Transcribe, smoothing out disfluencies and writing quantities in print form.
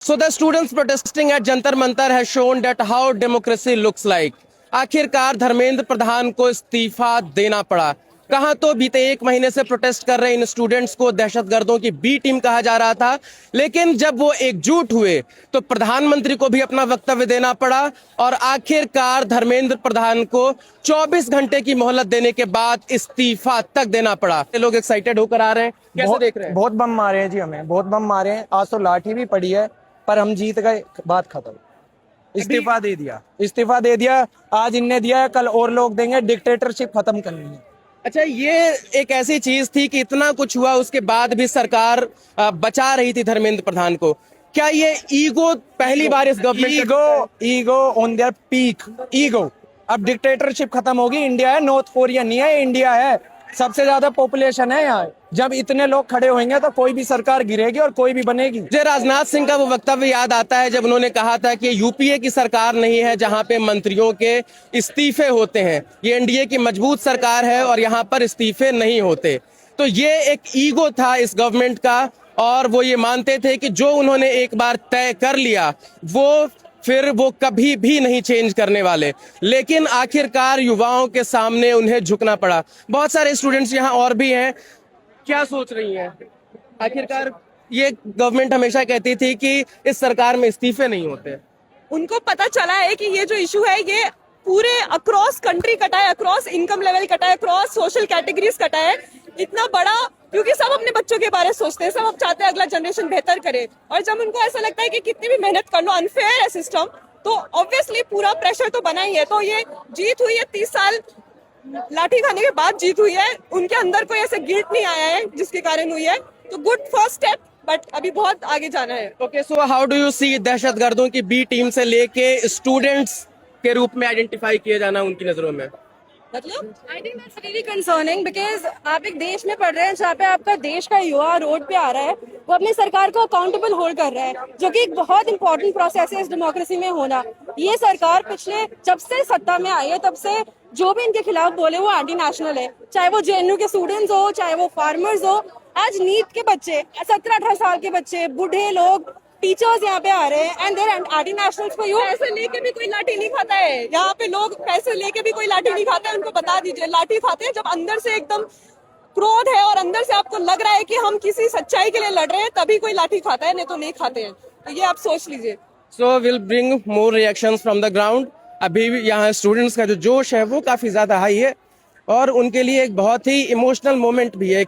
So the students protesting at Jantar Mantar has shown that how democracy looks like. आखिरकार धर्मेंद्र प्रधान को इस्तीफा देना पड़ा। कहां तो बीते एक महीने से प्रोटेस्ट कर रहे इन स्टूडेंट्स को दहशतगर्दों की बी टीम कहा जा रहा था, लेकिन जब वो एकजुट हुए तो प्रधानमंत्री को भी अपना वक्तव्य देना पड़ा और आखिरकार धर्मेंद्र प्रधान को 24 घंटे की मोहलत देने के बाद इस्तीफा तक देना पड़ा। ये लोग एक्साइटेड होकर आ रहे हैं, कैसे देख रहे हैं? बहुत बम मारे हैं जी, हमें बहुत बम मारे हैं। आज तो लाठी भी पड़ी है पर हम जीत गए, बात खत्म। इस्तीफा दे दिया। आज इनने दिया है, कल और लोग देंगे। डिक्टेटरशिप खत्म करनी है। अच्छा, ये एक ऐसी चीज थी कि इतना कुछ हुआ उसके बाद भी सरकार बचा रही थी धर्मेंद्र प्रधान को। क्या ये ईगो पहली बार इस government ego on their peak ego. अब डिक्टेटरशिप खत्म होगी। इंडिया है, नॉर्थ कोरिया नहीं है, इंडिया है। सबसे ज्यादा पॉपुलेशन है यहाँ। जब इतने लोग खड़े होंगे तो कोई भी सरकार गिरेगी और कोई भी बनेगी। मुझे राजनाथ सिंह का वो वक्तव्य याद आता है जब उन्होंने कहा था कि यूपीए की सरकार नहीं है जहां पे मंत्रियों के इस्तीफे होते हैं, ये एनडीए की मजबूत सरकार है और यहाँ पर इस्तीफे नहीं होते। तो ये एक ईगो था इस गवर्नमेंट का और वो ये मानते थे कि जो उन्होंने एक बार तय कर लिया फिर वो कभी भी नहीं चेंज करने वाले। लेकिन आखिरकार युवाओं के सामने उन्हें झुकना पड़ा। बहुत सारे स्टूडेंट्स यहाँ और भी हैं, क्या सोच रही हैं? आखिरकार ये गवर्नमेंट हमेशा कहती थी कि इस सरकार में इस्तीफे नहीं होते। उनको पता चला है कि ये जो इशू है ये पूरे अक्रॉस कंट्री कटा है, अक्रॉस इनकम लेवल कटा है, अक्रॉस सोशल कैटेगरीज कटा है। इतना बड़ा, क्योंकि सब अपने बच्चों के बारे में सोचते हैं, सब अब चाहते हैं अगला जनरेशन बेहतर करे। और जब उनको ऐसा लगता है कि कितनी भी मेहनत कर लो अनफेयर है सिस्टम, तो ऑब्वियसली पूरा प्रेशर तो बना ही है। तो ये जीत हुई है, 30 साल लाठी खाने के बाद जीत हुई है। उनके अंदर कोई ऐसे गिल्ट नहीं आया है जिसके कारण हुई है। तो गुड फर्स्ट स्टेप, बट अभी बहुत आगे जाना है। Okay, so how do you see दहशतगर्दों की बी टीम से लेके स्टूडेंट्स के रूप में आइडेंटिफाई किए जाना उनकी नजरों में? मतलब I think that's really concerning because आप एक देश में पढ़ रहे हैं जहाँ पे आपका देश का युवा रोड पे आ रहा है, वो अपनी सरकार को अकाउंटेबल होल्ड कर रहा है, जो कि एक बहुत इंपॉर्टेंट प्रोसेस है इस डेमोक्रेसी में होना। ये सरकार पिछले जब से सत्ता में आई है तब से जो भी इनके खिलाफ बोले वो एंटी नेशनल है, चाहे वो जेएनयू के स्टूडेंट्स हो, चाहे वो फार्मर्स हो। आज नीट के बच्चे, 17-18 साल के बच्चे, बूढ़े लोग, टीचर्स यहाँ पे आ रहे हैं and their anti nationals for you. पैसे लेके भी कोई लाठी नहीं खाता है यहाँ पे। लोग पैसे लेके भी कोई लाठी नहीं खाता है। उनको बता दीजिए, लाठी खाते हैं जब अंदर से एकदम क्रोध है और अंदर से आपको लग रहा है कि हम किसी सच्चाई के लिए लड़ रहे हैं, तभी कोई लाठी खाता है, नहीं तो नहीं खाते हैं। तो ये आप सोच लीजिए। So will bring more reactions from the ground. अभी भी यहाँ स्टूडेंट्स का जो जोश है वो काफी ज्यादा हाई है और उनके लिए एक बहुत ही इमोशनल मोमेंट भी है।